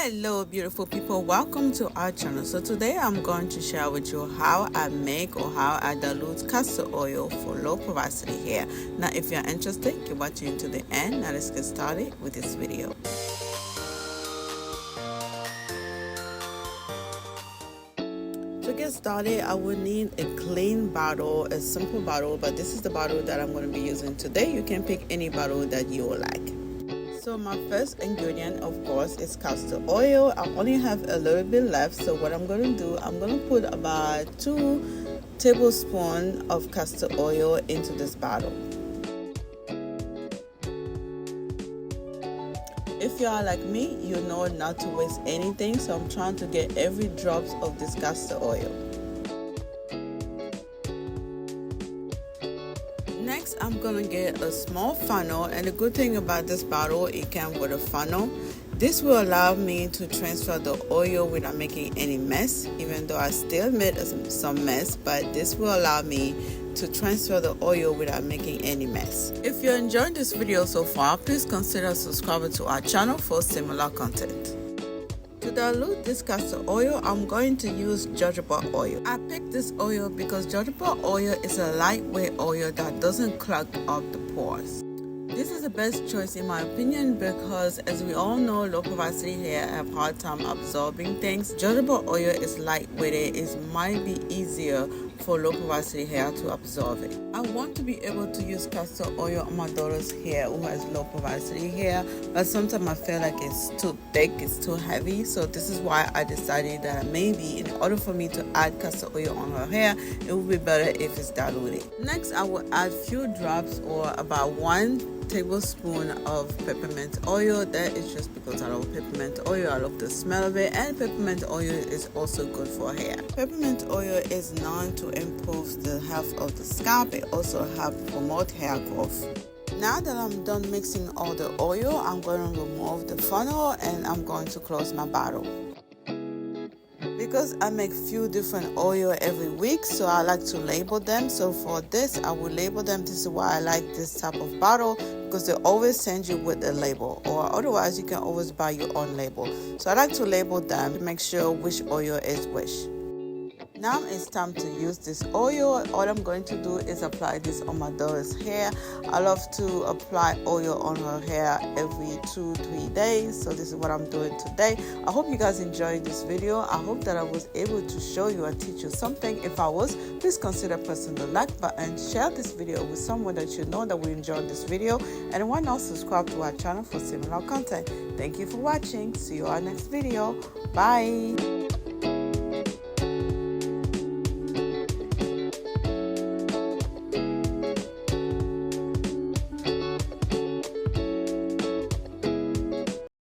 Hello beautiful people, welcome to our channel. So today I'm going to share with you how I make or how I dilute castor oil for low porosity hair. Now if you're interested, keep watching to the end. Now let's get started with this video. To get started, I will need a clean bottle, a simple bottle, but this is the bottle that I'm going to be using today. You can pick any bottle that you would like. So my first ingredient, of course, is castor oil. I only have a little bit left, so what I'm going to do, I'm going to put about 2 tablespoons of castor oil into this bottle. If you are like me, you know not to waste anything, so I'm trying to get every drop of this castor oil. Next, I'm gonna get a small funnel, and the good thing about this bottle, it comes with a funnel. This will allow me to transfer the oil without making any mess, even though I still made some mess, but this will allow me to transfer the oil without making any mess. If you're enjoying this video so far, please consider subscribing to our channel for similar content. To dilute this castor oil, I'm going to use jojoba oil. I picked this oil because jojoba oil is a lightweight oil that doesn't clog up the pores. This is the best choice in my opinion because, as we all know, low porosity hair have a hard time absorbing things. Jojoba oil is lightweight. It might be easier for low porosity hair to absorb it. I want to be able to use castor oil on my daughter's hair who has low porosity hair, but sometimes I feel like it's too thick, it's too heavy. So this is why I decided that maybe in order for me to add castor oil on her hair, it would be better if it's diluted. Next, I will add few drops or about 1 tablespoon of peppermint oil. That is just because I love peppermint oil. I love the smell of it, and peppermint oil is also good for hair. Peppermint oil is known to improve the health of the scalp. It also helps promote hair growth. Now that I'm done mixing all the oil, I'm going to remove the funnel and I'm going to close my bottle. Because I make few different oil every week, so I like to label them. So for this, I will label them. This is why I like this type of bottle, because they always send you with a label, or otherwise you can always buy your own label. So I like to label them to make sure which oil is which. Now it's time to use this oil. All I'm going to do is apply this on my daughter's hair. I love to apply oil on her hair every 2-3 days. So this is what I'm doing today. I hope you guys enjoyed this video. I hope that I was able to show you and teach you something. If I was, please consider pressing the like button, share this video with someone that you know that will enjoy this video, and why not subscribe to our channel for similar content. Thank you for watching. See you on our next video. Bye.